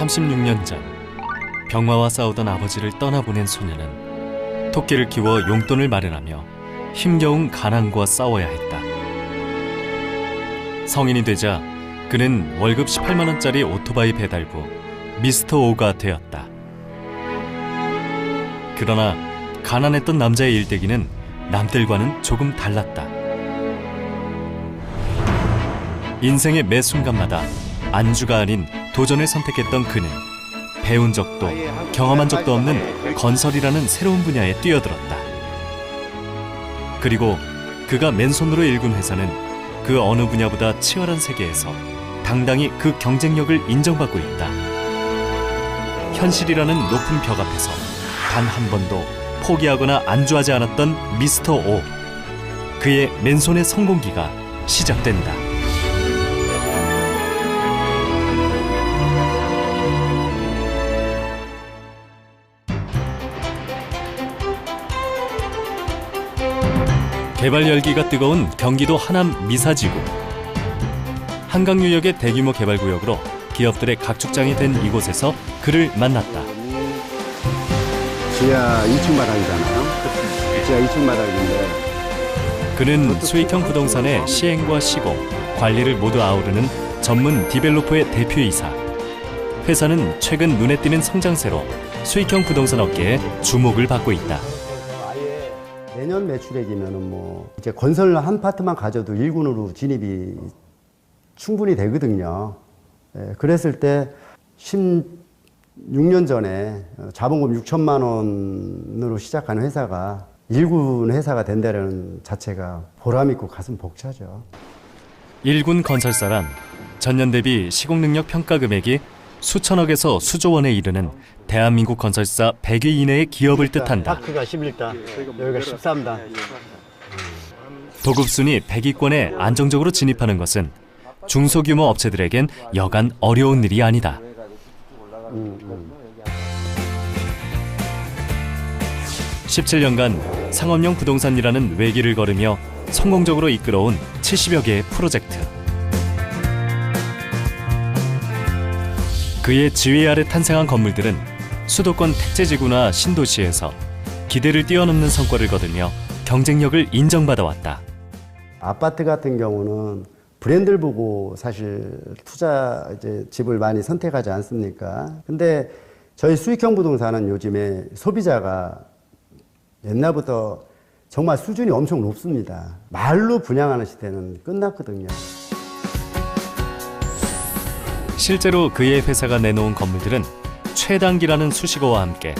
36년 전 병마와 싸우던 아버지를 떠나보낸 소녀는 토끼를 키워 용돈을 마련하며 힘겨운 가난과 싸워야 했다. 성인이 되자 그는 월급 18만 원짜리 오토바이 배달부 미스터 오가 되었다. 그러나 가난했던 남자의 일대기는 남들과는 조금 달랐다. 인생의 매 순간마다 안주가 아닌 도전을 선택했던 그는 배운 적도 경험한 적도 없는 건설이라는 새로운 분야에 뛰어들었다. 그리고 그가 맨손으로 일군 회사는 그 어느 분야보다 치열한 세계에서 당당히 그 경쟁력을 인정받고 있다. 현실이라는 높은 벽 앞에서 단 한 번도 포기하거나 안주하지 않았던 미스터 오. 그의 맨손의 성공기가 시작된다. 개발 열기가 뜨거운 경기도 하남 미사지구. 한강유역의 대규모 개발구역으로 기업들의 각축장이 된 이곳에서 그를 만났다. 지하 2층 바닥이잖아요. 지하 2층 바닥인데 그는 수익형 부동산의 시행과 시공, 관리를 모두 아우르는 전문 디벨로퍼의 대표이사. 회사는 최근 눈에 띄는 성장세로 수익형 부동산 업계에 주목을 받고 있다. 내년 매출액이면은 뭐 이제 건설 한 파트만 가져도 1군으로 진입이 충분히 되거든요. 그랬을 때 16년 전에 자본금 6천만 원으로 시작한 회사가 1군 회사가 된다는 자체가 보람있고 가슴 벅차죠. 1군 건설사란 전년 대비 시공능력 평가 금액이 수천억에서 수조 원에 이르는 대한민국 건설사 100위 이내의 기업을 뜻한다. 파크가 11단, 여기가 13단. 도급순위 100위권에 안정적으로 진입하는 것은 중소규모 업체들에겐 여간 어려운 일이 아니다. 17년간 상업용 부동산이라는 외길을 걸으며 성공적으로 이끌어온 70여 개의 프로젝트. 그의 지휘 아래 탄생한 건물들은 수도권 택지지구나 신도시에서 기대를 뛰어넘는 성과를 거두며 경쟁력을 인정받아왔다. 아파트 같은 경우는 브랜드를 보고 사실 투자 집을 많이 선택하지 않습니까? 근데 저희 수익형 부동산은 요즘에 소비자가 옛날부터 정말 수준이 엄청 높습니다. 말로 분양하는 시대는 끝났거든요. 실제로 그의 회사가 내놓은 건물들은 최단기라는 수식어와 함께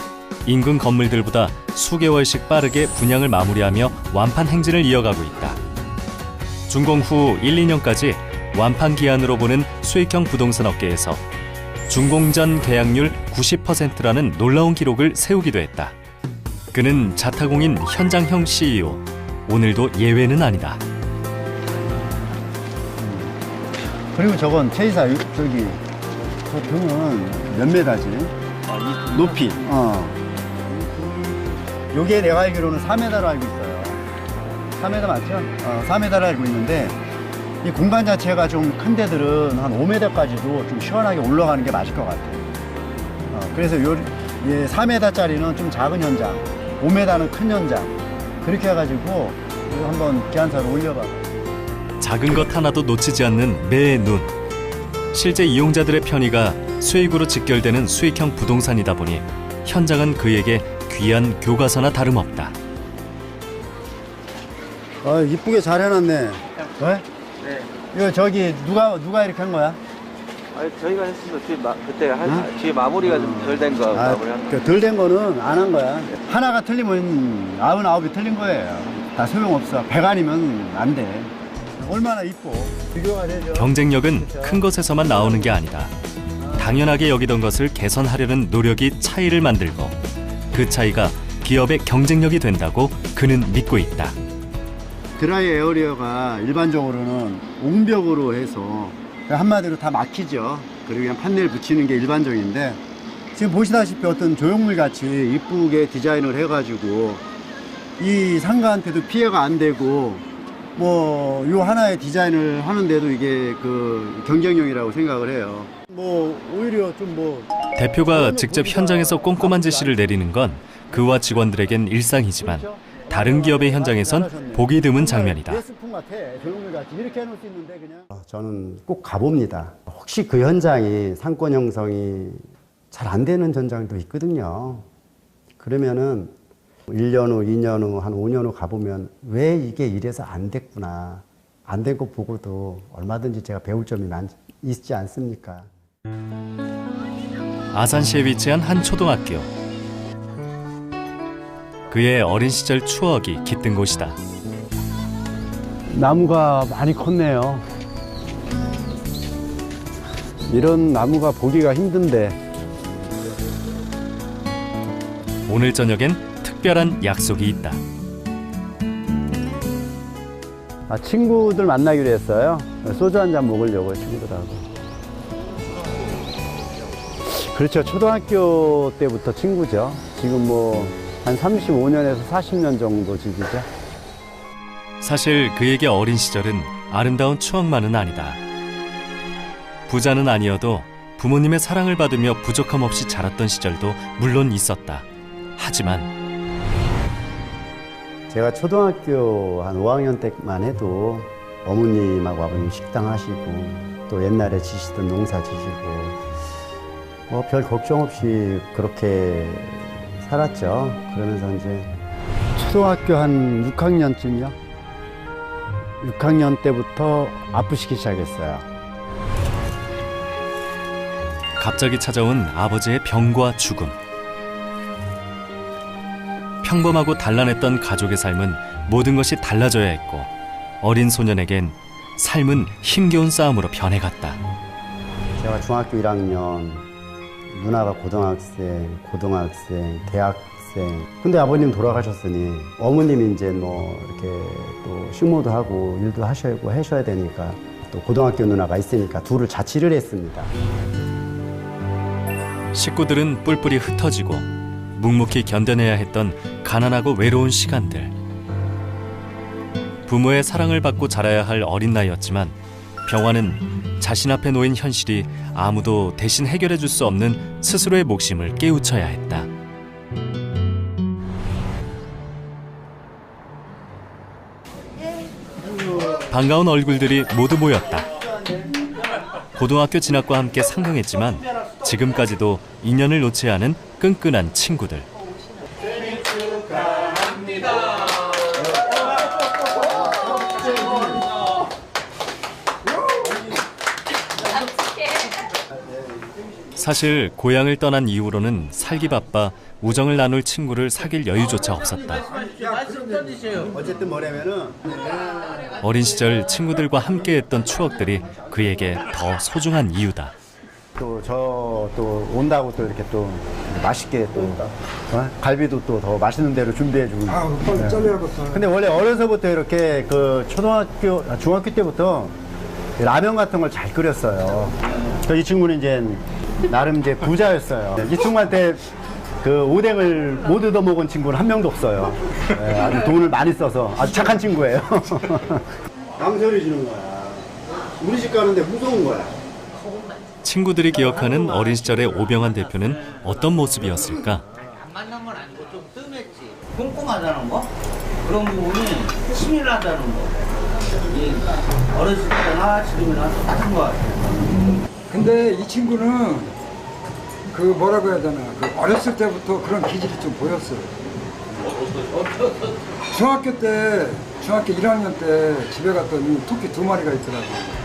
인근 건물들보다 수개월씩 빠르게 분양을 마무리하며 완판 행진을 이어가고 있다. 준공 후 1, 2년까지 완판 기한으로 보는 수익형 부동산 업계에서 준공 전 계약률 90%라는 놀라운 기록을 세우기도 했다. 그는 자타공인 현장형 CEO, 오늘도 예외는 아니다. 그리고 저건 최이사 저기 저 등은 몇 메다지? 높이. 요게 내가 알기로는 4m로 알고 있어요. 4m 맞죠? 4m로 알고 있는데 이 공간 자체가 좀 큰 데들은 한 5m까지도 좀 시원하게 올라가는 게 맞을 것 같아요. 그래서 요 4m짜리는 좀 작은 현장, 5m는 큰 현장 그렇게 해가지고 이거 한번 기한사로 올려봐. 작은 것 하나도 놓치지 않는 매의 눈. 실제 이용자들의 편의가 수익으로 직결되는 수익형 부동산이다 보니 현장은 그에게 귀한 교과서나 다름없다. 이쁘게 잘 해놨네. 네? 네. 이거 저기 누가 이렇게 한 거야? 아니, 저희가 했습니다. 그때 뒤에 마무리가 좀 덜 된 거 마무리한 거. 덜 된 거는 안 한 거야. 하나가 틀리면 99이 틀린 거예요. 다 소용없어. 100 아니면 안 돼. 얼마나 이뻐. 비교가 되죠. 경쟁력은 큰 것에서만 나오는 게 아니다. 당연하게 여기던 것을 개선하려는 노력이 차이를 만들고 그 차이가 기업의 경쟁력이 된다고 그는 믿고 있다. 드라이 에어리어가 일반적으로는 옹벽으로 해서 한마디로 다 막히죠. 그리고 그냥 판넬 붙이는 게 일반적인데 지금 보시다시피 어떤 조형물 같이 이쁘게 디자인을 해가지고 이 상가한테도 피해가 안 되고 뭐 요 하나의 디자인을 하는데도 이게 그 경쟁력이라고 생각을 해요. 뭐 오히려 좀 뭐 대표가 직접 현장에서 꼼꼼한 지시를 내리는 건 그와 직원들에겐 일상이지만 다른 기업의 현장에선 보기 드문 장면이다. 스푼 같아. 조용물 같이 이렇게 해놓을 수 있는데 그냥. 저는 꼭 가봅니다. 혹시 그 현장이 상권 형성이 잘 안 되는 현장도 있거든요. 그러면은 1년 후, 2년 후, 한 5년 후 가보면 왜 이게 이래서 안 됐구나. 안 된 거 보고도 얼마든지 제가 배울 점이 있지 않습니까? 아산시에 위치한 한 초등학교. 그의 어린 시절 추억이 깃든 곳이다. 나무가 많이 컸네요. 이런 나무가 보기가 힘든데. 오늘 저녁엔 특별한 약속이 있다. 친구들 만나기로 했어요. 소주 한 잔 먹으려고요, 친구들하고. 그렇죠. 초등학교 때부터 친구죠. 지금 뭐 한 35년에서 40년 정도 지기죠. 사실 그에게 어린 시절은 아름다운 추억만은 아니다. 부자는 아니어도 부모님의 사랑을 받으며 부족함 없이 자랐던 시절도 물론 있었다. 하지만 제가 초등학교 한 5학년 때만 해도 어머님하고 아버님 식당 하시고 또 옛날에 지시던 농사 지시고 뭐 별 걱정 없이 그렇게 살았죠. 그러면서 이제 초등학교 한 6학년쯤이요. 6학년 때부터 아프시기 시작했어요. 갑자기 찾아온 아버지의 병과 죽음. 평범하고 단란했던 가족의 삶은 모든 것이 달라져야 했고 어린 소년에겐 삶은 힘겨운 싸움으로 변해갔다. 제가 중학교 1학년, 누나가 고등학생, 대학생. 근데 아버님 돌아가셨으니 어머님이 이제 뭐 이렇게 또 식모도 하고 일도 하셔야 되니까 또 고등학교 누나가 있으니까 둘을 자취를 했습니다. 식구들은 뿔뿔이 흩어지고 묵묵히 견뎌내야 했던 가난하고 외로운 시간들. 부모의 사랑을 받고 자라야 할 어린 나이였지만 병화는 자신 앞에 놓인 현실이 아무도 대신 해결해 줄 수 없는 스스로의 목심을 깨우쳐야 했다. 반가운 얼굴들이 모두 모였다. 고등학교 진학과 함께 상경했지만 지금까지도 인연을 놓지 않은 끈끈한 친구들. 사실 고향을 떠난 이후로는 살기 바빠 우정을 나눌 친구를 사귈 여유조차 없었다. 어쨌든 뭐냐면은 어린 시절 친구들과 함께했던 추억들이 그에게 더 소중한 이유다. 또 온다고 또 이렇게 또 맛있게 또 갈비도 또 더 맛있는 대로 준비해주고. 근데 원래 어려서부터 이렇게 그 중학교 때부터 라면 같은 걸 잘 끓였어요. 이 친구는 이제 나름 이제 부자였어요. 이 친구한테 그 오뎅을 못 얻어먹은 친구는 한 명도 없어요. 네, 아주 돈을 많이 써서 아주 착한 친구예요. 망설이 주는 거야. 우리 집 가는데 무서운 거야. 친구들이 기억하는 어린 시절의 오병환 대표는 어떤 모습이었을까? 안 만난 건 아니고 좀 뜸했지. 꼼꼼하다는 거? 그런 부분이 치밀하다는 거. 어렸을 때나 지금이나 똑같은 거 같아요. 근데 이 친구는 그 뭐라고 해야 되나 그 어렸을 때부터 그런 기질이 좀 보였어요. 중학교 1학년 때 집에 갔더니 토끼 2마리가 있더라고요.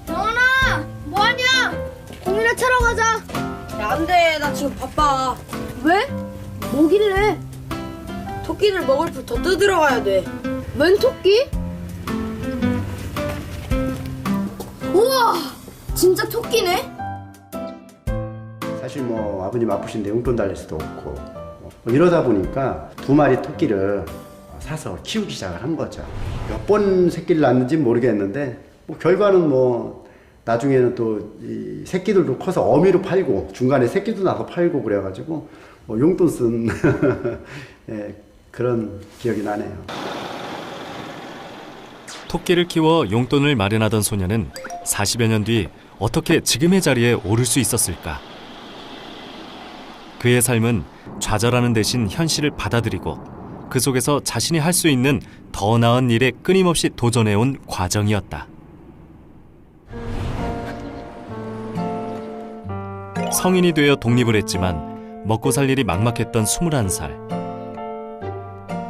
영원아, 뭐하냐? 공이나 차러 가자. 야, 안 돼. 나 지금 바빠. 왜? 뭐길래? 토끼를 먹을 풀 더 뜯으러 가야 돼. 웬 토끼? 우와, 진짜 토끼네? 사실 뭐 아버님 아프신데 용돈 달릴 수도 없고 뭐 이러다 보니까 2마리 토끼를 사서 키우기 시작을 한 거죠. 몇 번 새끼를 낳는지 모르겠는데 뭐 결과는 뭐 나중에는 또 이 새끼들도 커서 어미로 팔고 중간에 새끼도 나서 팔고 그래가지고 뭐 용돈 쓴 예, 그런 기억이 나네요. 토끼를 키워 용돈을 마련하던 소녀는 40여 년 뒤 어떻게 지금의 자리에 오를 수 있었을까? 그의 삶은 좌절하는 대신 현실을 받아들이고 그 속에서 자신이 할 수 있는 더 나은 일에 끊임없이 도전해온 과정이었다. 성인이 되어 독립을 했지만 먹고 살 일이 막막했던 21살.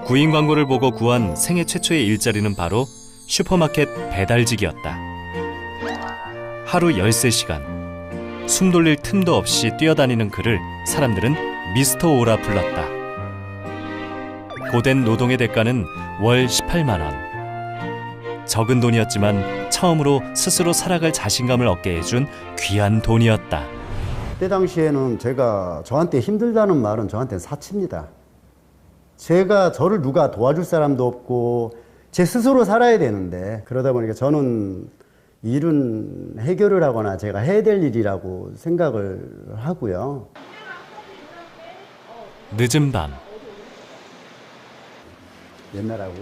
구인 광고를 보고 구한 생애 최초의 일자리는 바로 슈퍼마켓 배달직이었다. 하루 13시간, 숨 돌릴 틈도 없이 뛰어다니는 그를 사람들은 미스터 오라 불렀다. 고된 노동의 대가는 월 18만 원. 적은 돈이었지만 처음으로 스스로 살아갈 자신감을 얻게 해준 귀한 돈이었다. 그때 당시에는 저한테 힘들다는 말은 저한테는 사치입니다. 저를 누가 도와줄 사람도 없고 제 스스로 살아야 되는데, 그러다 보니까 저는 일은 해결을 하거나 제가 해야 될 일이라고 생각을 하고요. 늦은 밤, 옛날하고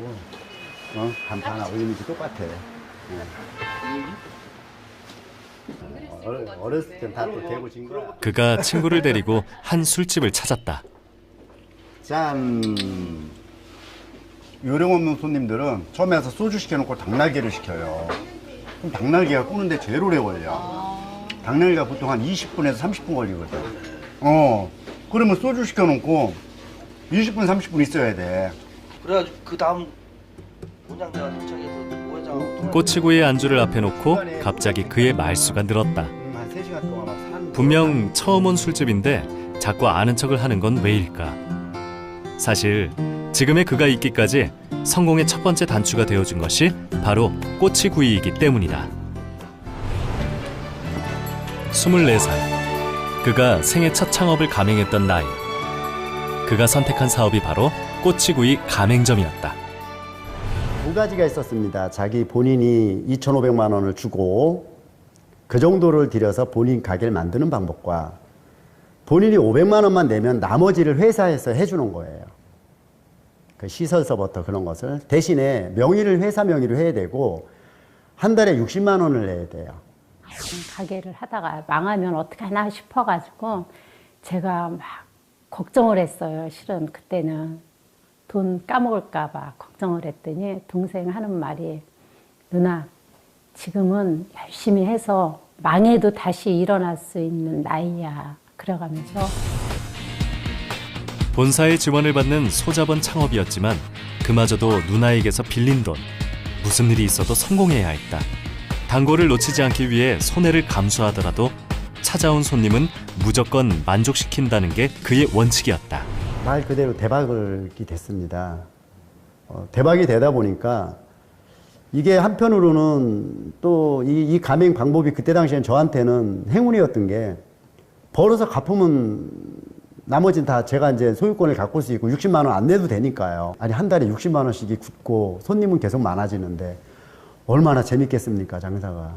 간판하고 이미지 똑같아. 어렸을 땐 다 또 되고 진 거야. 그가 친구를 데리고 한 술집을 찾았다. 짠. 요령 없는 손님들은 처음에 와서 소주 시켜놓고 닭날개를 시켜요. 그럼 닭날개가 구는데 제일 오래 걸려. 닭날개가 보통 한 20분에서 30분 걸리거든. 그러면 소주 시켜놓고 20분, 30분 있어야 돼. 그래가지고 그 다음 원장님과 도착해서 오회장 꼬치구이의 안주를 앞에 놓고 갑자기 그의 말수가 늘었다. 한 3시간 동안 막 산. 분명 처음 온 술집인데 자꾸 아는 척을 하는 건 왜일까? 사실 지금의 그가 있기까지 성공의 첫 번째 단추가 되어준 것이 바로 꼬치구이이기 때문이다. 24살, 그가 생애 첫 창업을 감행했던 나이. 그가 선택한 사업이 바로 꼬치구이 가맹점이었다. 두 가지가 있었습니다. 자기 본인이 2,500만 원을 주고 그 정도를 들여서 본인 가게를 만드는 방법과 본인이 500만 원만 내면 나머지를 회사에서 해주는 거예요. 그 시설서부터 그런 것을. 대신에 명의를 회사 명의로 해야 되고 한 달에 60만 원을 내야 돼요. 가게를 하다가 망하면 어떡하나 싶어가지고 제가 막 걱정을 했어요. 실은 그때는 돈 까먹을까 봐 걱정을 했더니 동생 하는 말이, 누나 지금은 열심히 해서 망해도 다시 일어날 수 있는 나이야. 그래가면서 본사의 지원을 받는 소자본 창업이었지만 그마저도 누나에게서 빌린 돈. 무슨 일이 있어도 성공해야 했다. 단골을 놓치지 않기 위해 손해를 감수하더라도 찾아온 손님은 무조건 만족시킨다는 게 그의 원칙이었다. 말 그대로 대박이 됐습니다. 대박이 되다 보니까 이게 한편으로는 또 이 가맹 방법이 그때 당시엔 저한테는 행운이었던 게, 벌어서 갚으면 나머지는 다 제가 이제 소유권을 가꿀 수 있고 60만 원 안 내도 되니까요. 아니 한 달에 60만 원씩이 굳고 손님은 계속 많아지는데 얼마나 재밌겠습니까, 장사가.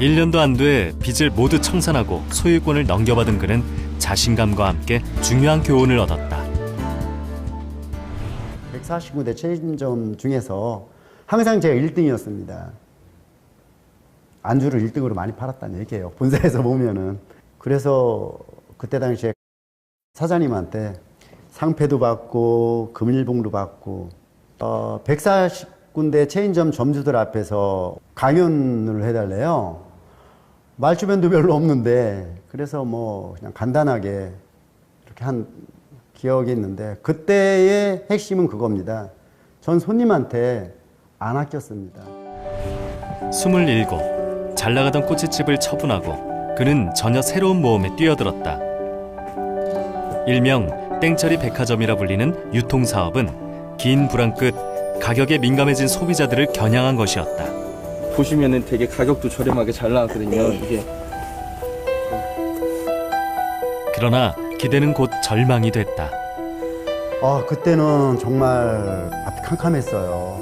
1년도 안 돼 빚을 모두 청산하고 소유권을 넘겨받은 그는 자신감과 함께 중요한 교훈을 얻었다. 149대 체인점 중에서 항상 제가 1등이었습니다. 안주를 1등으로 많이 팔았다는 얘기예요, 본사에서 보면은. 그래서 그때 당시에 사장님한테 상패도 받고 금일봉도 받고 140군데 체인점 점주들 앞에서 강연을 해달래요. 말주변도 별로 없는데, 그래서 뭐 그냥 간단하게 이렇게 한 기억이 있는데, 그때의 핵심은 그겁니다. 전 손님한테 안 아꼈습니다. 27, 잘 나가던 꼬치집을 처분하고 그는 전혀 새로운 모험에 뛰어들었다. 일명 땡처리 백화점이라 불리는 유통사업은 긴 불안 끝 가격에 민감해진 소비자들을 겨냥한 것이었다. 보시면은 되게 가격도 저렴하게 잘 나왔거든요. 이게 그러나 기대는 곧 절망이 됐다. 그때는 정말 앞이 캄캄했어요.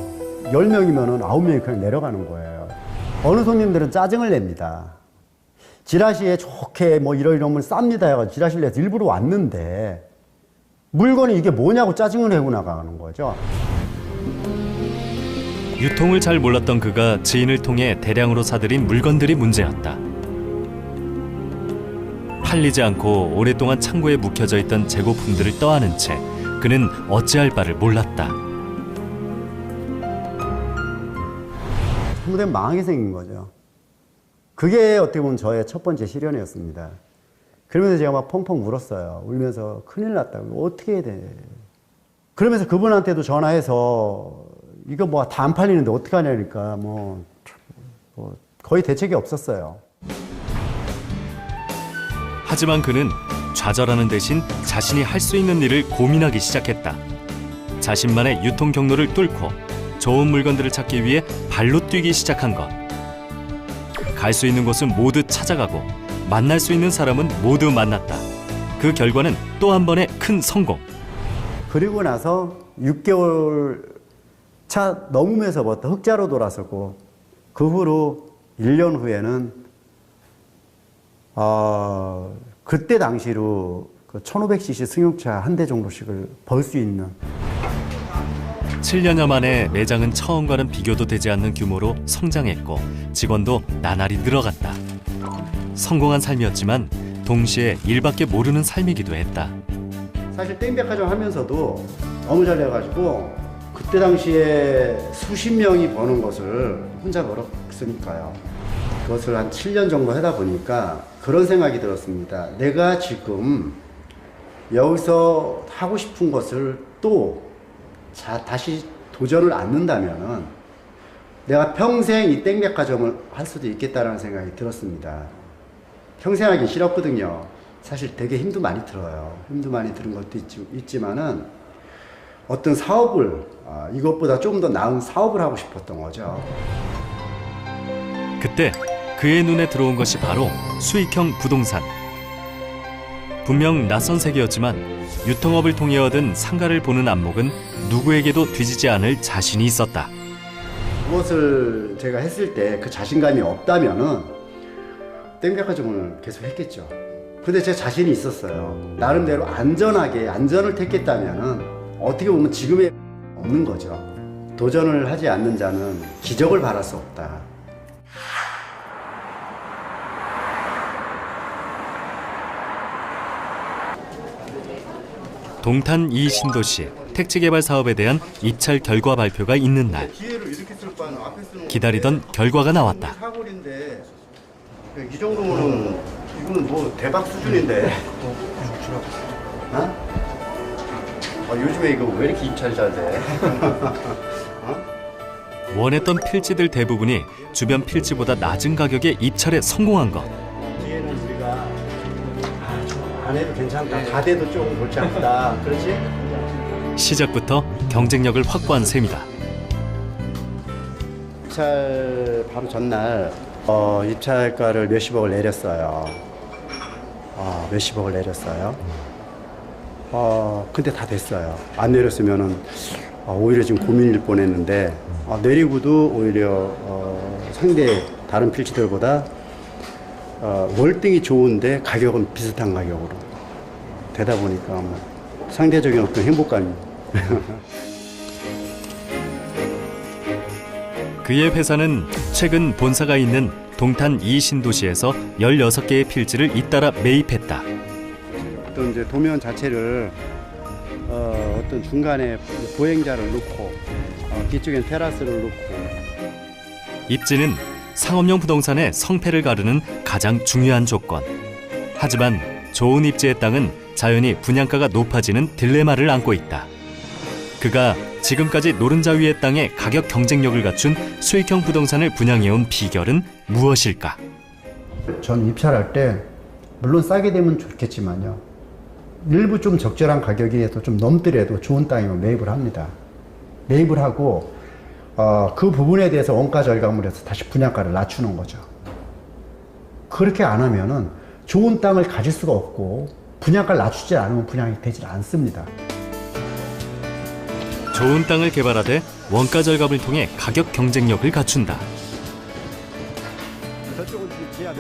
10명이면 9명이 그냥 내려가는 거예요. 어느 손님들은 짜증을 냅니다. 지라시에 좋게 뭐 이러면 쌉니다 해가지고 지라시를 내서 일부러 왔는데 물건이 이게 뭐냐고 짜증을 내고 나가는 거죠. 유통을 잘 몰랐던 그가 지인을 통해 대량으로 사들인 물건들이 문제였다. 팔리지 않고 오랫동안 창고에 묵혀져 있던 재고품들을 떠안은 채 그는 어찌할 바를 몰랐다. 잘못된 망하게 생긴 거죠. 그게 어떻게 보면 저의 첫 번째 시련이었습니다. 그러면서 제가 막 펑펑 울었어요. 울면서 큰일 났다고. 어떻게 해야 돼. 그러면서 그분한테도 전화해서 이거 뭐 다 안 팔리는데 어떻게 하냐니까 뭐 거의 대책이 없었어요. 하지만 그는 좌절하는 대신 자신이 할 수 있는 일을 고민하기 시작했다. 자신만의 유통 경로를 뚫고 좋은 물건들을 찾기 위해 발로 뛰기 시작한 것. 갈 수 있는 곳은 모두 찾아가고 만날 수 있는 사람은 모두 만났다. 그 결과는 또 한 번의 큰 성공. 그리고 나서 6개월 차 넘으면서부터 흑자로 돌아서고 그 후로 1년 후에는 그때 당시로 그 1500cc 승용차 한 대 정도씩을 벌 수 있는 7년여 만에 매장은 처음과는 비교도 되지 않는 규모로 성장했고 직원도 나날이 늘어갔다. 성공한 삶이었지만 동시에 일밖에 모르는 삶이기도 했다. 사실 땡백화점 하면서도 너무 잘해가지고 그때 당시에 수십 명이 버는 것을 혼자 벌었으니까요. 그것을 한 7년 정도 하다 보니까 그런 생각이 들었습니다. 내가 지금 여기서 하고 싶은 것을 또 다시 도전을 않는다면은 내가 평생 이 땡백화점을 할 수도 있겠다라는 생각이 들었습니다. 평생 하기 싫었거든요. 사실 되게 힘도 많이 들어요. 힘도 많이 드는 것도 있지만은 어떤 사업을 이것보다 좀 더 나은 사업을 하고 싶었던 거죠. 그때 그의 눈에 들어온 것이 바로 수익형 부동산. 분명 낯선 세계였지만 유통업을 통해 얻은 상가를 보는 안목은 누구에게도 뒤지지 않을 자신이 있었다. 무엇을 제가 했을 때 그 자신감이 없다면은 땡백화점을 계속 했겠죠. 근데 제 자신이 있었어요. 나름대로 안전을 택했다면은 어떻게 보면 지금의 없는 거죠. 도전을 하지 않는 자는 기적을 바랄 수 없다. 동탄 이신도시 택지개발 사업에 대한 입찰 결과 발표가 있는 날, 기다리던 결과가 나왔다. 사골인데 이 정도면은 이거는 뭐 대박 수준인데. 요즘에 이거 왜 이렇게 입찰이 잘 돼? 원했던 필지들 대부분이 주변 필지보다 낮은 가격에 입찰에 성공한 것. 뒤에는 우리가 안 해도 괜찮다. 다 돼도 조금 골치 아프다. 그렇지? 시작부터 경쟁력을 확보한 셈이다. 입찰 바로 전날 입찰가를 몇십억을 내렸어요. 몇십억을 내렸어요. 근데 다 됐어요. 안 내렸으면은 오히려 지금 고민일 뻔했는데 내리고도 오히려 상대 다른 필지들보다 월등히 좋은데 가격은 비슷한 가격으로 되다 보니까 뭐 상대적인 어떤 행복감이. 그의 회사는 최근 본사가 있는 동탄 이신도시에서 16개의 필지를 잇따라 매입했다. 어떤 이제 도면 자체를 어떤 중간에 보행자를 놓고 뒤쪽엔 테라스를 놓고. 입지는 상업용 부동산의 성패를 가르는 가장 중요한 조건. 하지만 좋은 입지의 땅은 자연히 분양가가 높아지는 딜레마를 안고 있다. 그가 지금까지 노른자 위의 땅에 가격 경쟁력을 갖춘 수익형 부동산을 분양해온 비결은 무엇일까? 전 입찰할 때 물론 싸게 되면 좋겠지만요. 일부 좀 적절한 가격이라도 좀 넘더라도 좋은 땅이면 매입을 합니다. 매입을 하고 그 부분에 대해서 원가 절감을 해서 다시 분양가를 낮추는 거죠. 그렇게 안 하면은 좋은 땅을 가질 수가 없고 분양가를 낮추지 않으면 분양이 되질 않습니다. 좋은 땅을 개발하되 원가 절감을 통해 가격 경쟁력을 갖춘다.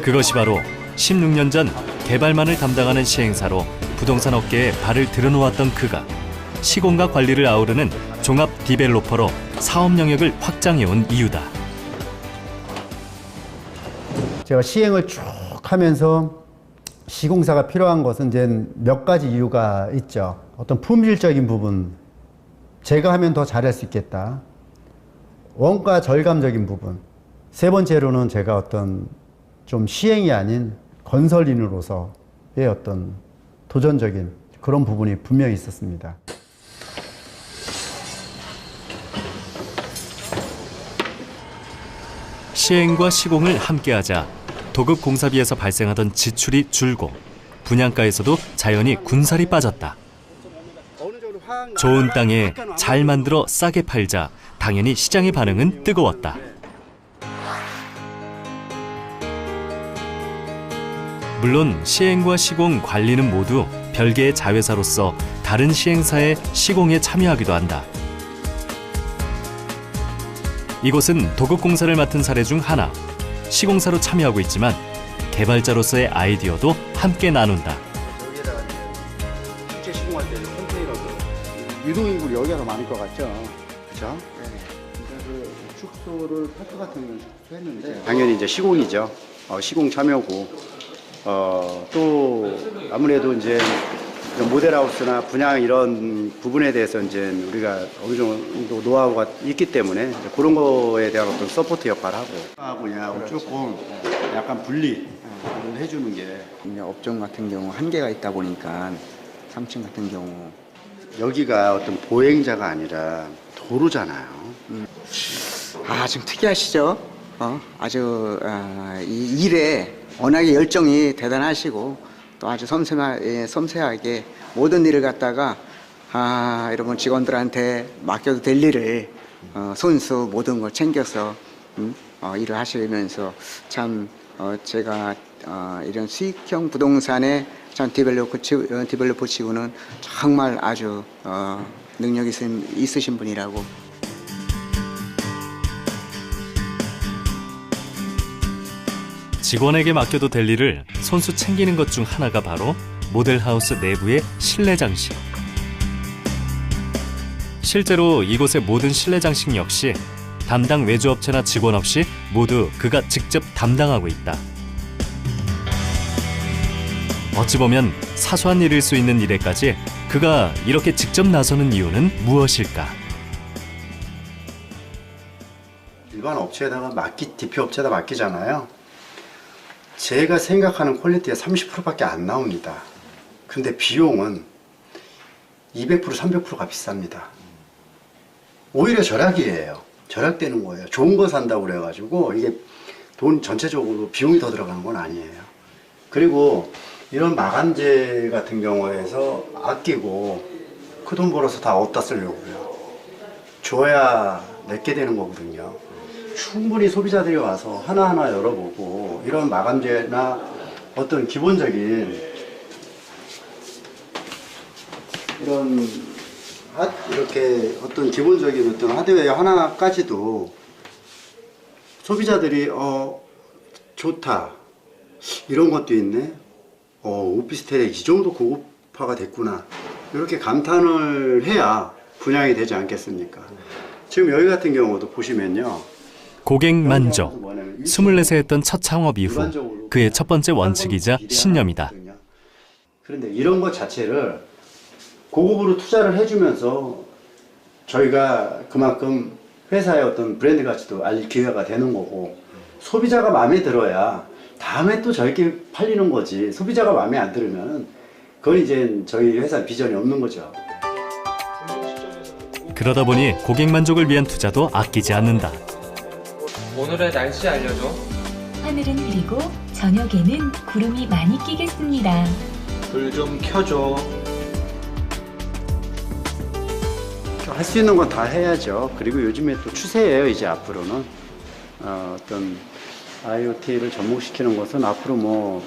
그것이 바로 16년 전 개발만을 담당하는 시행사로 부동산 업계에 발을 들여놓았던 그가 시공과 관리를 아우르는 종합 디벨로퍼로 사업 영역을 확장해온 이유다. 제가 시행을 쭉 하면서 시공사가 필요한 것은 이제 몇 가지 이유가 있죠. 어떤 품질적인 부분, 제가 하면 더 잘할 수 있겠다. 원가 절감적인 부분. 세 번째로는 제가 어떤 좀 시행이 아닌 건설인으로서의 어떤 도전적인 그런 부분이 분명히 있었습니다. 시행과 시공을 함께하자 도급 공사비에서 발생하던 지출이 줄고 분양가에서도 자연히 군살이 빠졌다. 좋은 땅에 잘 만들어 싸게 팔자 당연히 시장의 반응은 뜨거웠다. 물론 시행과 시공 관리는 모두 별개의 자회사로서 다른 시행사의 시공에 참여하기도 한다. 이곳은 도급공사를 맡은 사례 중 하나. 시공사로 참여하고 있지만 개발자로서의 아이디어도 함께 나눈다. 여기에다가 실제 시공할 때 컨테이너도 유동인구를 여기가 더 많을 것 같죠? 그렇죠? 네. 그 축소를 파트 같은 건 축소했는데 당연히 이제 시공이죠. 시공 참여고 또 아무래도 이제 모델하우스나 분양 이런 부분에 대해서 이제 우리가 어느 정도 노하우가 있기 때문에 그런 거에 대한 어떤 서포트 역할을 하고 그냥 조금 약간 분리를 해주는 게 이제 업종 같은 경우 한계가 있다 보니까 3층 같은 경우 여기가 어떤 보행자가 아니라 도로잖아요. 좀 특이하시죠? 아주 이 일에 워낙에 열정이 대단하시고 또 아주 섬세하게 모든 일을 갖다가 여러분 직원들한테 맡겨도 될 일을 손수 모든 걸 챙겨서 일을 하시면서 참 제가 이런 수익형 부동산의 참 디벨로퍼 치고는 정말 아주 능력 있으신 분이라고. 직원에게 맡겨도 될 일을 손수 챙기는 것 중 하나가 바로 모델하우스 내부의 실내 장식. 실제로 이곳의 모든 실내 장식 역시 담당 외주업체나 직원 없이 모두 그가 직접 담당하고 있다. 어찌 보면 사소한 일일 수 있는 일에까지 그가 이렇게 직접 나서는 이유는 무엇일까? 일반 업체에다가 DP 업체에다 맡기잖아요. 제가 생각하는 퀄리티가 30%밖에 안 나옵니다. 근데 비용은 200%, 300%가 비쌉니다. 오히려 절약이에요. 절약되는 거예요. 좋은 거 산다고 그래가지고 이게 돈 전체적으로 비용이 더 들어가는 건 아니에요. 그리고 이런 마감재 같은 경우에서 아끼고 그 돈 벌어서 다 어디다 쓰려고요. 줘야 내게 되는 거거든요. 충분히 소비자들이 와서 하나하나 열어보고 이런 마감재나 어떤 기본적인 이런 이렇게 어떤 기본적인 어떤 하드웨어 하나까지도 소비자들이 좋다 이런 것도 있네 오피스텔에 이 정도 고급화가 됐구나 이렇게 감탄을 해야 분양이 되지 않겠습니까? 지금 여기 같은 경우도 보시면요. 고객 만족. 24세 했던 첫 창업 이후 그의 첫 번째 원칙이자 신념이다. 그런데 이런 것 자체를 고급으로 투자를 해주면서 저희가 그만큼 회사의 어떤 브랜드 가치도 알릴 기회가 되는 거고 소비자가 마음에 들어야 다음에 또 저희끼리 팔리는 거지 소비자가 마음에 안 들으면 그건 이제 저희 회사 비전이 없는 거죠. 그러다 보니 고객 만족을 위한 투자도 아끼지 않는다. 오늘의 날씨 알려줘. 하늘은 흐리고 저녁에는 구름이 많이 끼겠습니다. 불 좀 켜줘. 할 수 있는 건 다 해야죠. 그리고 요즘에 또 추세예요. 이제 앞으로는 어떤 IoT를 접목시키는 것은 앞으로 뭐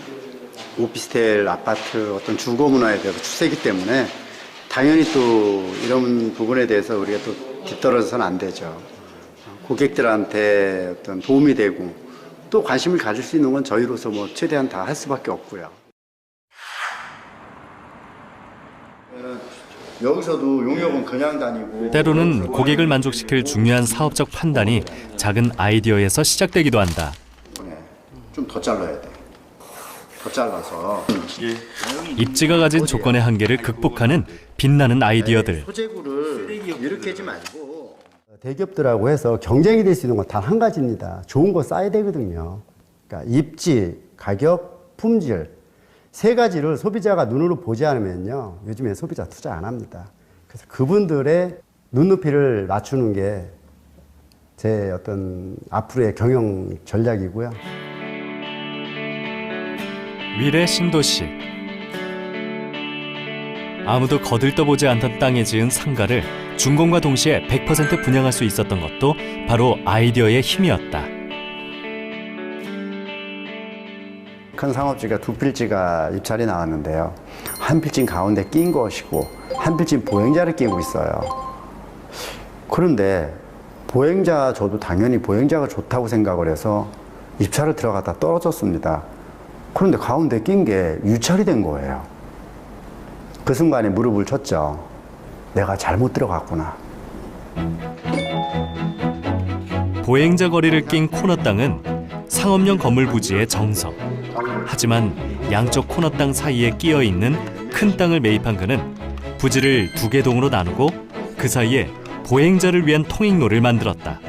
오피스텔, 아파트 어떤 주거 문화에 대해서 추세이기 때문에 당연히 또 이런 부분에 대해서 우리가 또 뒤떨어져서는 안 되죠. 고객들한테 어떤 도움이 되고 또 관심을 가질 수 있는 건 저희로서 뭐 최대한 다 할 수밖에 없고요. 여기서도 용역은 그냥 다니고 때로는 고객을 만족시킬 중요한 사업적 판단이 작은 아이디어에서 시작되기도 한다. 좀 더 잘라야 돼. 더 잘라서 입지가 가진 조건의 한계를 극복하는 빛나는 아이디어들. 소재구를 이렇게 하지 말고 대기업들하고 해서 경쟁이 될 수 있는 건 단 한 가지입니다. 좋은 거 싸야 되거든요. 그러니까 입지, 가격, 품질 세 가지를 소비자가 눈으로 보지 않으면요. 요즘에 소비자 투자 안 합니다. 그래서 그분들의 눈높이를 낮추는 게 제 어떤 앞으로의 경영 전략이고요. 위례 신도시. 아무도 거들떠보지 않던 땅에 지은 상가를 준공과 동시에 100% 분양할 수 있었던 것도 바로 아이디어의 힘이었다. 큰 상업지가 두 필지가 입찰이 나왔는데요. 한 필지 가운데 낀 것이고 한 필지 보행자를 끼고 있어요. 그런데 보행자 저도 당연히 보행자가 좋다고 생각을 해서 입찰을 들어갔다 떨어졌습니다. 그런데 가운데 낀 게 유찰이 된 거예요. 그 순간에 무릎을 쳤죠. 내가 잘못 들어갔구나. 보행자 거리를 낀 코너 땅은 상업용 건물 부지의 정석. 하지만 양쪽 코너 땅 사이에 끼어 있는 큰 땅을 매입한 그는 부지를 2개 동으로 나누고 그 사이에 보행자를 위한 통행로를 만들었다.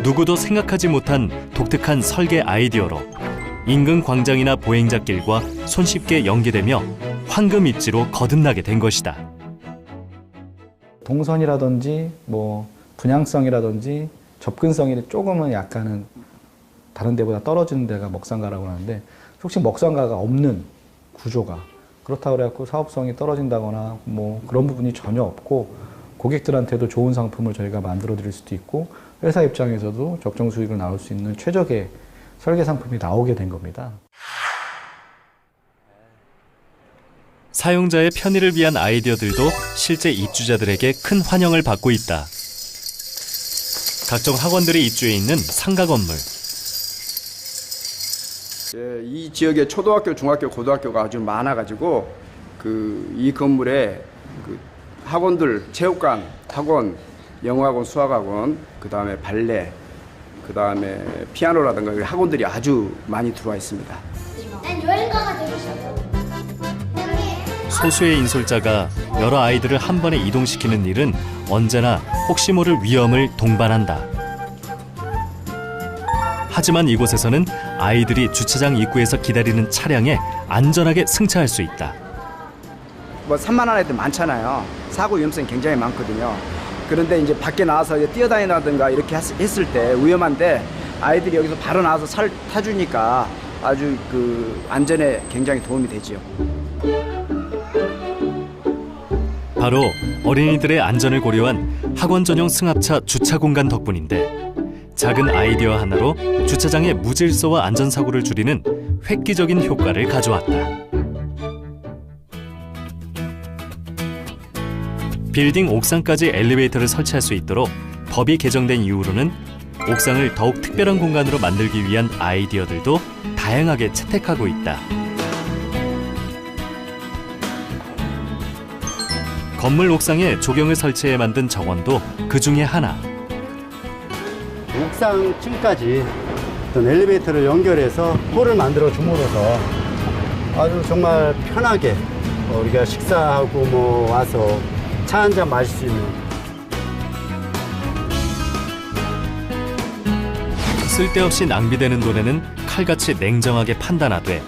누구도 생각하지 못한 독특한 설계 아이디어로 인근 광장이나 보행자길과 손쉽게 연계되며 황금 입지로 거듭나게 된 것이다. 동선이라든지 뭐 분양성이라든지 접근성이 조금은 약간은 다른 데보다 떨어지는 데가 먹상가라고 하는데 혹시 먹상가가 없는 구조가 그렇다고 그래갖고 사업성이 떨어진다거나 뭐 그런 부분이 전혀 없고 고객들한테도 좋은 상품을 저희가 만들어 드릴 수도 있고 회사 입장에서도 적정 수익을 나올 수 있는 최적의 설계 상품이 나오게 된 겁니다. 사용자의 편의를 위한 아이디어들도 실제 입주자들에게 큰 환영을 받고 있다. 각종 학원들이 입주해 있는 상가 건물. 이 지역에 초등학교, 중학교, 고등학교가 아주 많아가지고 이 건물에 학원들, 체육관, 학원, 영어학원, 수학학원, 그 다음에 발레, 그 다음에 피아노라든가 학원들이 아주 많이 들어와 있습니다. 난 여행가가 되고 싶어. 소수의 인솔자가 여러 아이들을 한 번에 이동시키는 일은 언제나 혹시 모를 위험을 동반한다. 하지만 이곳에서는 아이들이 주차장 입구에서 기다리는 차량에 안전하게 승차할 수 있다. 뭐 산만한 애들 많잖아요. 사고 위험성이 굉장히 많거든요. 그런데 이제 밖에 나와서 뛰어다니라든가 이렇게 했을 때 위험한데 아이들이 여기서 바로 나와서 타주니까 아주 안전에 굉장히 도움이 되지요. 바로 어린이들의 안전을 고려한 학원 전용 승합차 주차 공간 덕분인데 작은 아이디어 하나로 주차장의 무질서와 안전사고를 줄이는 획기적인 효과를 가져왔다. 빌딩 옥상까지 엘리베이터를 설치할 수 있도록 법이 개정된 이후로는 옥상을 더욱 특별한 공간으로 만들기 위한 아이디어들도 다양하게 채택하고 있다. 건물 옥상에 조경을 설치해 만든 정원도 그 중에 하나. 옥상층까지 어떤 엘리베이터를 연결해서 홀을 만들어 줌으로써 아주 정말 편하게 우리가 식사하고 뭐 와서 차 한 잔 마실 수 있는. 쓸데없이 낭비되는 돈에는 칼같이 냉정하게 판단하되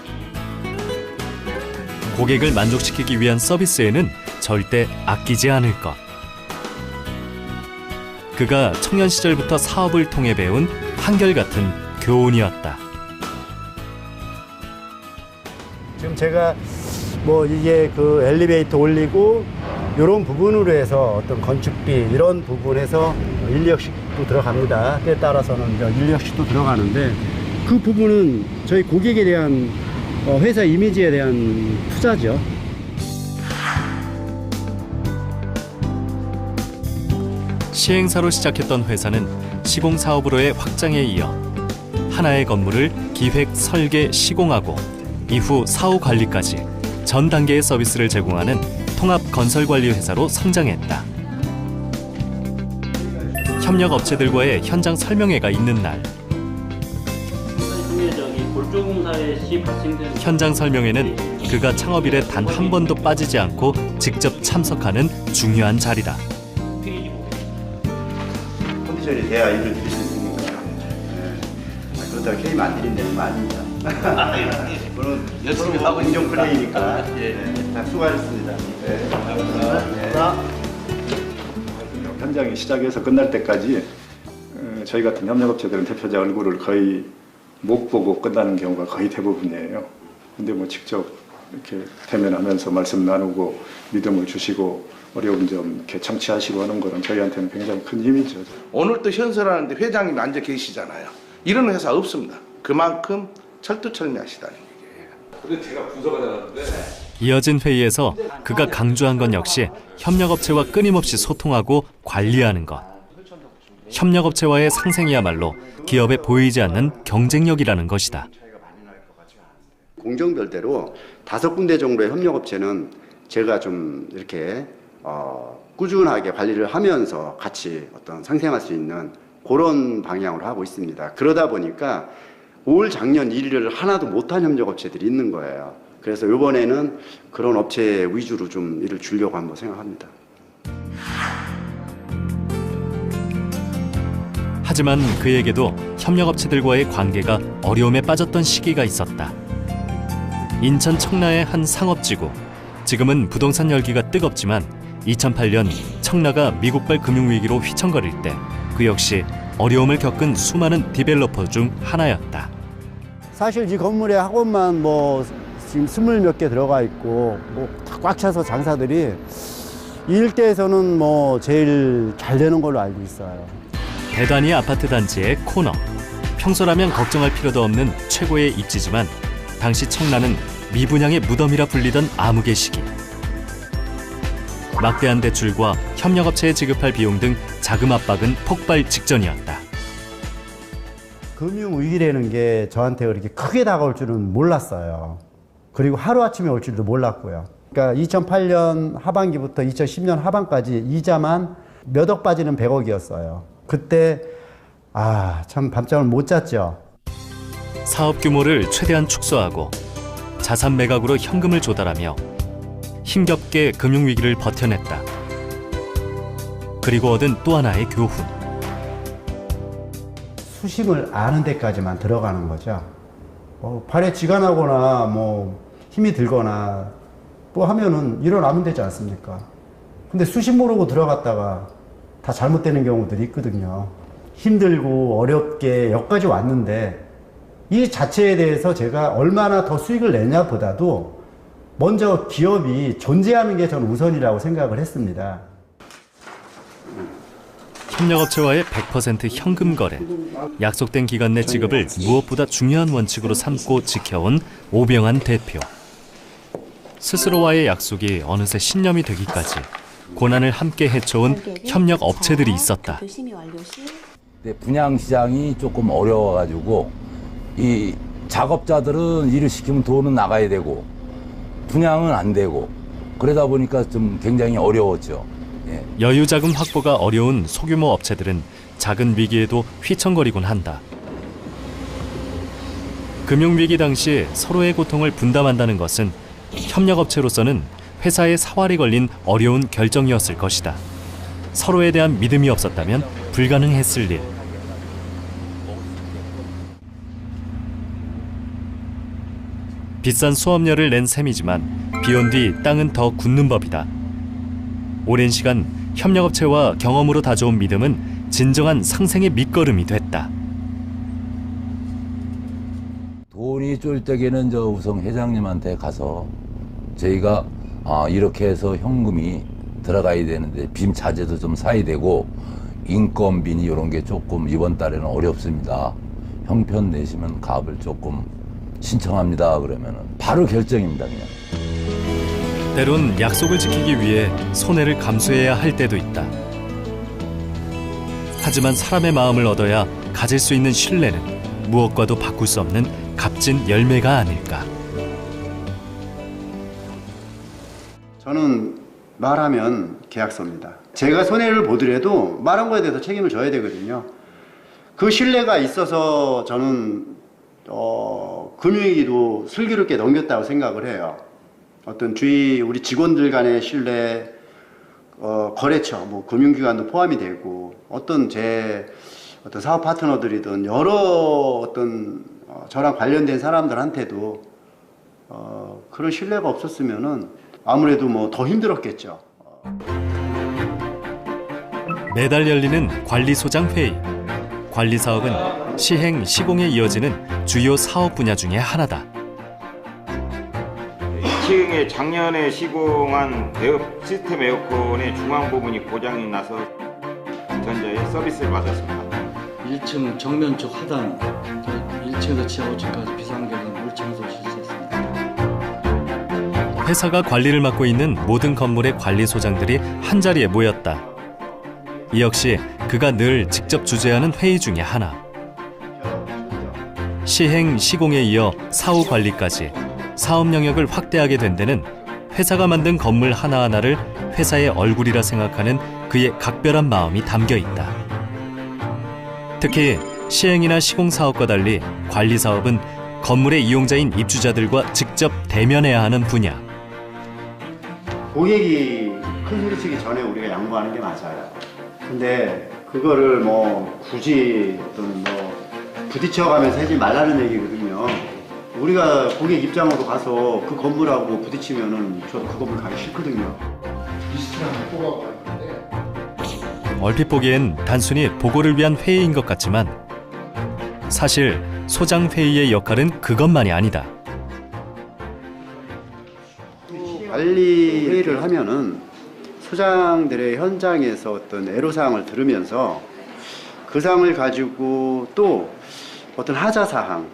고객을 만족시키기 위한 서비스에는 절대 아끼지 않을 것. 그가 청년 시절부터 사업을 통해 배운 한결같은 교훈이었다. 지금 제가 뭐 이게 엘리베이터 올리고 이런 부분으로 해서 어떤 건축비 이런 부분에서 인력식도 들어갑니다. 때에 따라서는 인력식도 들어가는데 그 부분은 저희 고객에 대한 회사 이미지에 대한 투자죠. 시행사로 시작했던 회사는 시공사업으로의 확장에 이어 하나의 건물을 기획, 설계, 시공하고 이후 사후 관리까지 전 단계의 서비스를 제공하는 통합 건설 관리 회사로 성장했다. 협력 업체들과의 현장 설명회가 있는 날, 현장 설명회는 그가 창업 이래 단 한 번도 빠지지 않고 직접 참석하는 중요한 자리다. 컨디션이 돼야 일을 드릴 수 있으니까. 그렇다고 게임 안 드린다는 거 아닙니다. 열심히 하고 인정 플레이니까. 자, 수고하셨습니다. 현장이 시작해서 끝날 때까지 저희 같은 협력업체들은 대표자 얼굴을 거의 못 보고 끝나는 경우가 거의 대부분이에요. 근데 뭐 직접 이렇게 대면하면서 말씀 나누고 믿음을 주시고 어려운 점 이렇게 청취하시고 하는 거는 저희한테는 굉장히 큰 힘이죠. 오늘 또 현설하는데 회장님이 앉아 계시잖아요. 이런 회사 없습니다. 그만큼 철두철미하시다는 얘기예요. 근데 제가 분석을 해놨는데 이어진 회의에서 그가 강조한 건 역시 협력업체와 끊임없이 소통하고 관리하는 것. 협력업체와의 상생이야말로 기업에 보이지 않는 경쟁력이라는 것이다. 공정별대로 5군데 정도의 협력업체는 제가 좀 이렇게 꾸준하게 관리를 하면서 같이 어떤 상생할 수 있는 그런 방향으로 하고 있습니다. 그러다 보니까 올 작년 일을 하나도 못한 협력업체들이 있는 거예요. 그래서 이번에는 그런 업체 위주로 좀 일을 주려고 한번 생각합니다. 하지만 그에게도 협력업체들과의 관계가 어려움에 빠졌던 시기가 있었다. 인천 청라의 한 상업지구. 지금은 부동산 열기가 뜨겁지만 2008년 청라가 미국발 금융위기로 휘청거릴 때 그 역시 어려움을 겪은 수많은 디벨로퍼 중 하나였다. 사실 이 건물에 학원만 뭐 지금 20몇 개 들어가 있고 뭐 꽉 차서 장사들이 이 일대에서는 뭐 제일 잘 되는 걸로 알고 있어요. 대단위 아파트 단지의 코너. 평소라면 걱정할 필요도 없는 최고의 입지지만 당시 청라는 미분양의 무덤이라 불리던 암흑의 시기. 막대한 대출과 협력업체에 지급할 비용 등 자금 압박은 폭발 직전이었다. 금융위기라는 게 저한테 그렇게 크게 다가올 줄은 몰랐어요. 그리고 하루아침에 올 줄도 몰랐고요. 그러니까 2008년 하반기부터 2010년 하반까지 이자만 몇 억 빠지는 100억이었어요. 그때 참 밤잠을 못 잤죠. 사업 규모를 최대한 축소하고 자산 매각으로 현금을 조달하며 힘겹게 금융위기를 버텨냈다. 그리고 얻은 또 하나의 교훈. 수심을 아는 데까지만 들어가는 거죠. 발에 쥐가 나거나 뭐 힘이 들거나 또 하면은 일어나면 되지 않습니까? 근데 수심 모르고 들어갔다가 다 잘못되는 경우들이 있거든요. 힘들고 어렵게 여기까지 왔는데 이 자체에 대해서 제가 얼마나 더 수익을 내냐 보다도 먼저 기업이 존재하는 게 저는 우선이라고 생각을 했습니다. 협력업체와의 100% 현금 거래. 약속된 기간 내 지급을 무엇보다 중요한 원칙으로 삼고 지켜온 오병환 대표. 스스로와의 약속이 어느새 신념이 되기까지 고난을 함께 헤쳐온 협력업체들이 있었다. 분양 시장이 조금 어려워가지고 이 작업자들은 일을 시키면 돈은 나가야 되고 분양은 안 되고 그러다 보니까 좀 굉장히 어려웠죠. 여유 자금 확보가 어려운 소규모 업체들은 작은 위기에도 휘청거리곤 한다. 금융위기 당시 서로의 고통을 분담한다는 것은 협력업체로서는 회사의 사활이 걸린 어려운 결정이었을 것이다. 서로에 대한 믿음이 없었다면 불가능했을 일. 비싼 수업료를 낸 셈이지만 비온 뒤 땅은 더 굳는 법이다. 오랜 시간 협력업체와 경험으로 다져온 믿음은 진정한 상생의 밑거름이 됐다. 돈이 쫄 적에는 저 우선 회장님한테 가서 저희가 이렇게 해서 현금이 들어가야 되는데 빔 자재도 좀 사야 되고 인건비니 이런 게 조금 이번 달에는 어렵습니다. 형편 내시면 값을 조금 신청합니다. 그러면은 바로 결정입니다. 그냥. 때론 약속을 지키기 위해 손해를 감수해야 할 때도 있다. 하지만 사람의 마음을 얻어야 가질 수 있는 신뢰는 무엇과도 바꿀 수 없는 값진 열매가 아닐까. 저는 말하면 계약서입니다. 제가 손해를 보더라도 말한 거에 대해서 책임을 져야 되거든요. 그 신뢰가 있어서 저는 금융위기도 슬기롭게 넘겼다고 생각을 해요. 어떤 우리 직원들 간의 신뢰, 거래처, 뭐 금융기관도 포함이 되고 어떤 사업 파트너들이든 여러 어떤 저랑 관련된 사람들한테도 그런 신뢰가 없었으면은 아무래도 뭐 더 힘들었겠죠. 매달 열리는 관리소장 회의. 관리 사업은 시행, 시공에 이어지는 주요 사업 분야 중에 하나다. 시행에 작년에 시공한 시스템 에어컨의 중앙 부분이 고장이 나서 전자에 서비스를 받았습니다. 1층 정면 쪽 하단, 1층에서 지하 5층까지 비상계단 물 청소 실시했습니다. 회사가 관리를 맡고 있는 모든 건물의 관리소장들이 한자리에 모였다. 이 역시 그가 늘 직접 주재하는 회의 중에 하나. 시행, 시공에 이어 사후 관리까지 사업 영역을 확대하게 된 데는 회사가 만든 건물 하나하나를 회사의 얼굴이라 생각하는 그의 각별한 마음이 담겨 있다. 특히 시행이나 시공 사업과 달리 관리 사업은 건물의 이용자인 입주자들과 직접 대면해야 하는 분야. 고객이 큰 소리치기 전에 우리가 양보하는 게 맞아요. 근데 그거를 뭐 굳이 어떤 뭐 부딪혀가면서 하지 말라는 얘기거든요. 우리가 고객 입장으로 가서 그 건물하고 부딪히면은 저도 그 건물 가기 싫거든요. 얼핏 보기엔 단순히 보고를 위한 회의인 것 같지만 사실 소장 회의의 역할은 그것만이 아니다. 관리 회의를 하면은 소장들의 현장에서 어떤 애로사항을 들으면서 그 사항을 가지고 또 어떤 하자사항,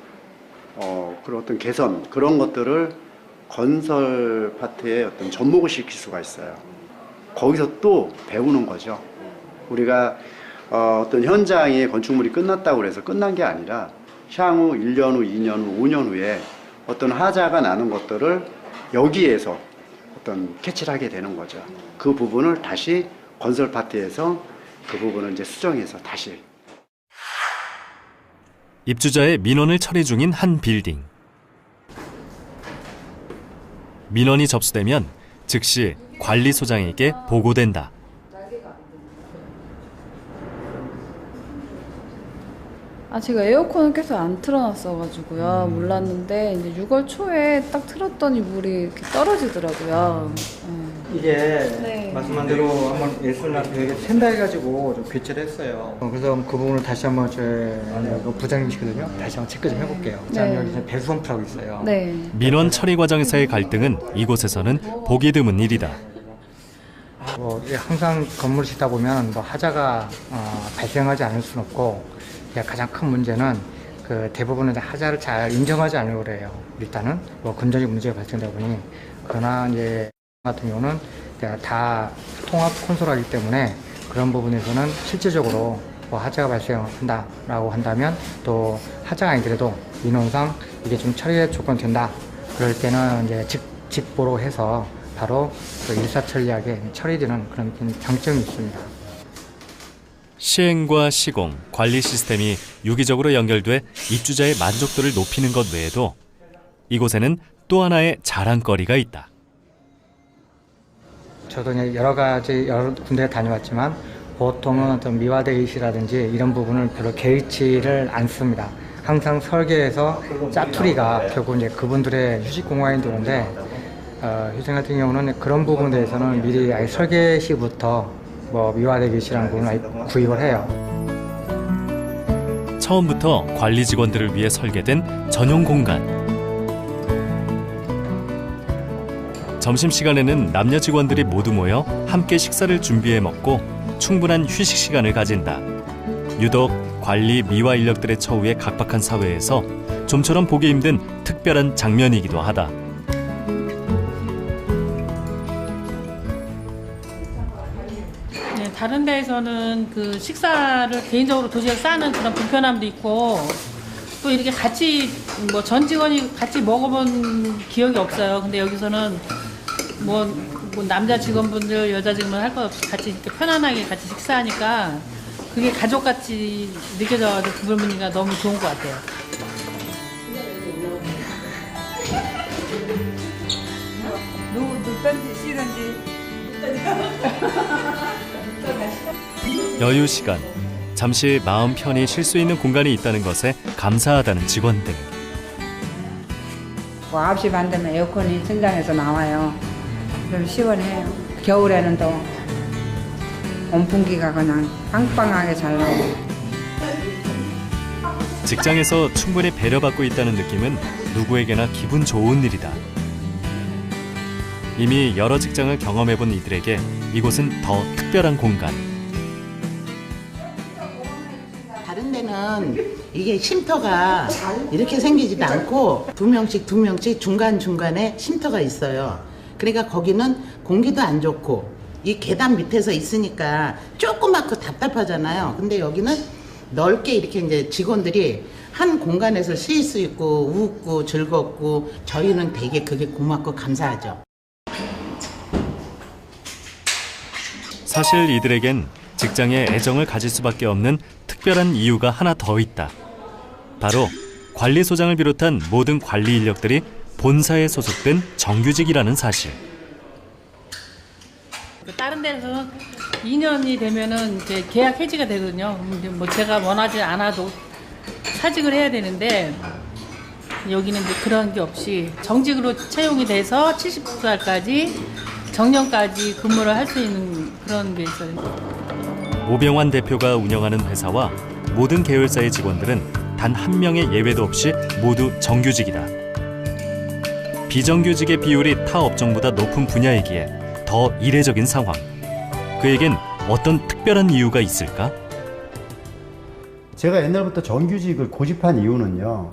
그런 어떤 개선, 그런 것들을 건설 파트에 어떤 접목을 시킬 수가 있어요. 거기서 또 배우는 거죠. 우리가 어떤 현장의 건축물이 끝났다고 해서 끝난 게 아니라 향후 1년 후, 2년 후, 5년 후에 어떤 하자가 나는 것들을 여기에서 어떤 캐치를 하게 되는 거죠. 그 부분을 다시 건설 파트에서 그 부분을 이제 수정해서 다시. 입주자의 민원을 처리 중인 한 빌딩. 민원이 접수되면 즉시 관리소장에게 보고된다. 제가 에어컨을 계속 안 틀어놨어가지고요. 몰랐는데 이제 6월 초에 딱 틀었더니 물이 이렇게 떨어지더라고요. 이게 말씀한 대로 한번 예술나 샌다 해가지고 좀 교체를 했어요. 그래서 그 부분을 다시 한번 부장님이시거든요. 다시 한번 체크 좀 해볼게요. 여기 배수 펌프라고 있어요. 민원 처리 과정에서의 갈등은 이곳에서는 보기 드문 일이다. 항상 건물을 짓다 보면 하자가 발생하지 않을 수는 없고 가장 큰 문제는 대부분은 하자를 잘 인정하지 않으려고 그래요. 일단은 금전적 문제가 발생되다 보니 그러나 이제 같은 경우는 다 통합 콘솔하기 때문에 그런 부분에서는 실질적으로 하자가 발생한다라고 한다면 또 하자가 아니더라도 민원상 이게 좀 처리의 조건이 된다. 그럴 때는 이제 직보로 해서 바로 일사천리하게 처리되는 그런 장점이 있습니다. 시행과 시공, 관리 시스템이 유기적으로 연결돼 입주자의 만족도를 높이는 것 외에도 이곳에는 또 하나의 자랑거리가 있다. 저도 여러 군데 다녀왔지만 보통은 어떤 미화대이시라든지 이런 부분을 별로 개의치를 않습니다. 항상 설계에서 짜투리가 결국 이제 그분들의 휴식 공간이 되는데 휴생 같은 경우는 그런 부분에 대해서는 미리 아예 설계 시부터 미화대기시라는 부분을 아예 구입을 해요. 처음부터 관리 직원들을 위해 설계된 전용 공간. 점심시간에는 남녀 직원들이 모두 모여 함께 식사를 준비해 먹고 충분한 휴식 시간을 가진다. 유독 관리 미화 인력들의 처우에 각박한 사회에서 좀처럼 보기 힘든 특별한 장면이기도 하다. 다른 데에서는 그 식사를 개인적으로 도시락 싸는 그런 불편함도 있고 또 이렇게 같이 전 직원이 같이 먹어본 기억이 없어요. 근데 여기서는 뭐 남자 직원분들, 여자 직원분 할 것 없이 같이 이렇게 편안하게 같이 식사하니까 그게 가족같이 느껴져가지고 부모님과 너무 좋은 것 같아요. 누군지 싫은지. 여유 시간, 잠시 마음 편히 쉴 수 있는 공간이 있다는 것에 감사하다는 직원들. 뭐 9시 반 되면 에어컨이 천장에서 나와요. 그럼 시원해요. 겨울에는 또 온풍기가 그냥 빵빵하게 잘 나오고. 직장에서 충분히 배려받고 있다는 느낌은 누구에게나 기분 좋은 일이다. 이미 여러 직장을 경험해본 이들에게 이곳은 더 특별한 공간. 다른 데는 이게 쉼터가 이렇게 생기지도 않고 두 명씩 중간중간에 쉼터가 있어요. 그러니까 거기는 공기도 안 좋고 이 계단 밑에서 있으니까 조그맣고 답답하잖아요. 근데 여기는 넓게 이렇게 이제 직원들이 한 공간에서 쉴 수 있고 웃고 즐겁고 저희는 되게 그게 고맙고 감사하죠. 사실 이들에겐 직장에 애정을 가질 수밖에 없는 특별한 이유가 하나 더 있다. 바로 관리소장을 비롯한 모든 관리 인력들이 본사에 소속된 정규직이라는 사실. 다른 데서는 2년이 되면은 이제 계약 해지가 되거든요. 이제 뭐 제가 원하지 않아도 사직을 해야 되는데 여기는 이제 그런 게 없이 정직으로 채용이 돼서 70살까지 정년까지 근무를 할 수 있는 그런 게 있어요. 오병환 대표가 운영하는 회사와 모든 계열사의 직원들은 단 한 명의 예외도 없이 모두 정규직이다. 비정규직의 비율이 타 업종보다 높은 분야이기에 더 이례적인 상황. 그에겐 어떤 특별한 이유가 있을까? 제가 옛날부터 정규직을 고집한 이유는요.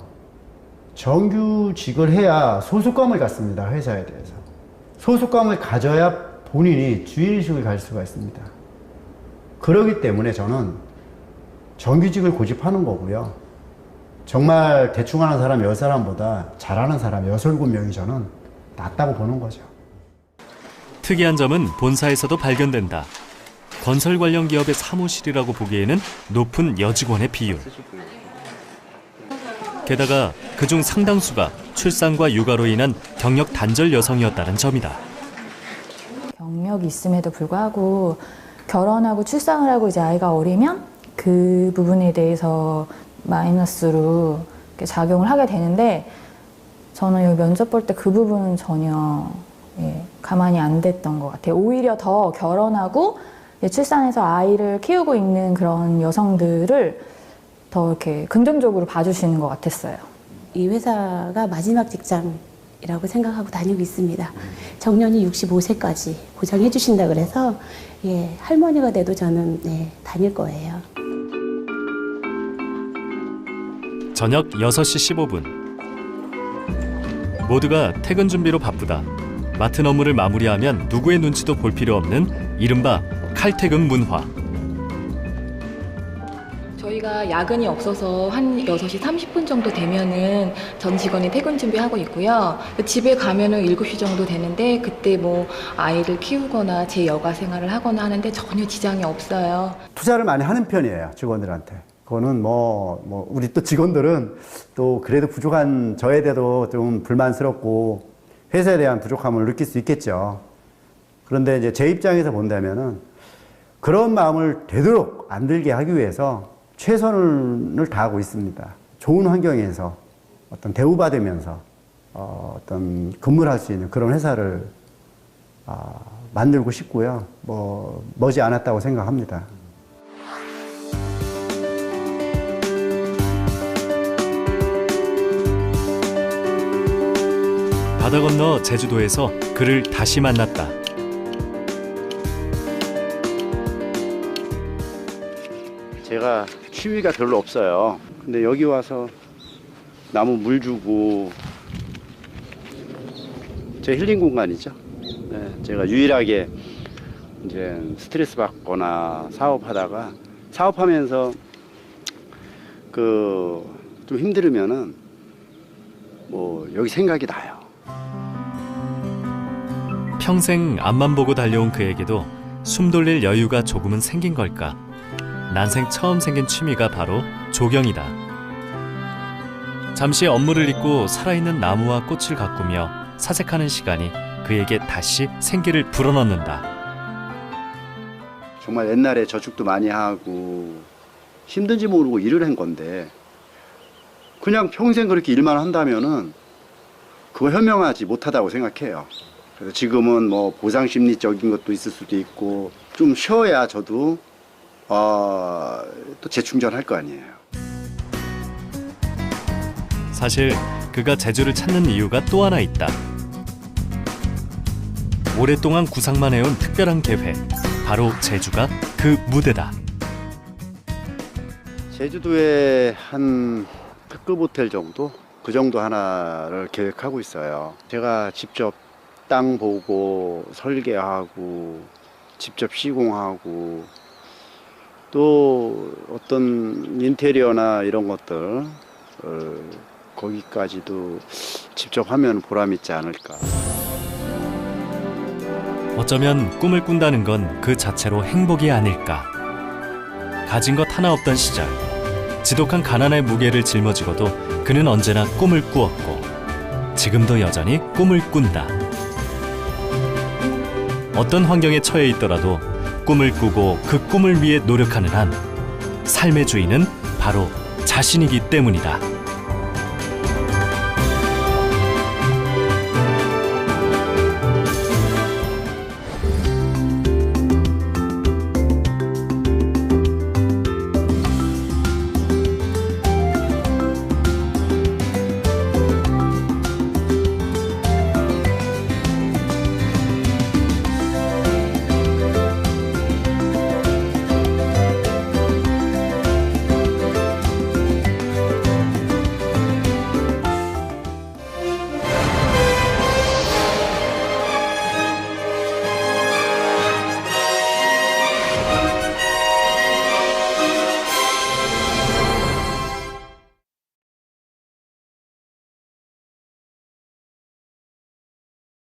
정규직을 해야 소속감을 갖습니다. 회사에 대해서. 소속감을 가져야 본인이 주인의식을 가질 수가 있습니다. 그렇기 때문에 저는 정규직을 고집하는 거고요. 정말 대충 하는 사람 10사람보다 잘하는 사람 6, 7명이 저는 낫다고 보는 거죠. 특이한 점은 본사에서도 발견된다. 건설 관련 기업의 사무실이라고 보기에는 높은 여직원의 비율. 게다가 그중 상당수가 출산과 육아로 인한 경력 단절 여성이었다는 점이다. 경력이 있음에도 불구하고 결혼하고 출산을 하고 이제 아이가 어리면 그 부분에 대해서 마이너스로 작용을 하게 되는데 저는 여기 면접 볼 때 그 부분은 전혀 가만히 안 됐던 것 같아요. 오히려 더 결혼하고 출산해서 아이를 키우고 있는 그런 여성들을 더 이렇게 긍정적으로 봐주시는 것 같았어요. 이 회사가 마지막 직장이라고 생각하고 다니고 있습니다. 정년이 65세까지 보장해 주신다 그래서 할머니가 돼도 저는 다닐 거예요. 저녁 6시 15분. 모두가 퇴근 준비로 바쁘다. 맡은 업무를 마무리하면 누구의 눈치도 볼 필요 없는 이른바 칼퇴근 문화. 저희가 야근이 없어서 한 6시 30분 정도 되면은 전 직원이 퇴근 준비하고 있고요. 집에 가면은 7시 정도 되는데 그때 뭐 아이를 키우거나 제 여가 생활을 하거나 하는데 전혀 지장이 없어요. 투자를 많이 하는 편이에요, 직원들한테. 그거는 우리 또 직원들은 또 그래도 부족한 저에 대해서 좀 불만스럽고 회사에 대한 부족함을 느낄 수 있겠죠. 그런데 이제 제 입장에서 본다면은 그런 마음을 되도록 안 들게 하기 위해서 최선을 다하고 있습니다. 좋은 환경에서 어떤 대우받으면서 어떤 근무를 할 수 있는 그런 회사를 만들고 싶고요. 머지 않았다고 생각합니다. 바다 건너 제주도에서 그를 다시 만났다. 제가 취미가 별로 없어요. 근데 여기 와서 나무 물 주고 제 힐링 공간이죠. 네, 제가 유일하게 이제 스트레스 받거나 사업하면서 좀 힘들으면은 여기 생각이 나요. 평생 앞만 보고 달려온 그에게도 숨 돌릴 여유가 조금은 생긴 걸까? 난생 처음 생긴 취미가 바로 조경이다. 잠시 업무를 잊고 살아있는 나무와 꽃을 가꾸며 사색하는 시간이 그에게 다시 생기를 불어넣는다. 정말 옛날에 저축도 많이 하고 힘든지 모르고 일을 한 건데 그냥 평생 그렇게 일만 한다면은 그거 현명하지 못하다고 생각해요. 그래서 지금은 뭐 보상 심리적인 것도 있을 수도 있고 좀 쉬어야 저도 또 재충전할 거 아니에요. 사실 그가 제주를 찾는 이유가 또 하나 있다. 오랫동안 구상만 해온 특별한 계획, 바로 제주가 그 무대다. 제주도에 한 특급 호텔 정도? 그 정도 하나를 계획하고 있어요. 제가 직접 땅 보고 설계하고 직접 시공하고 또 어떤 인테리어나 이런 것들 거기까지도 직접 하면 보람 있지 않을까. 어쩌면 꿈을 꾼다는 건 그 자체로 행복이 아닐까. 가진 것 하나 없던 시절, 지독한 가난의 무게를 짊어지고도 그는 언제나 꿈을 꾸었고 지금도 여전히 꿈을 꾼다. 어떤 환경에 처해 있더라도 꿈을 꾸고 그 꿈을 위해 노력하는 한 삶의 주인은 바로 자신이기 때문이다.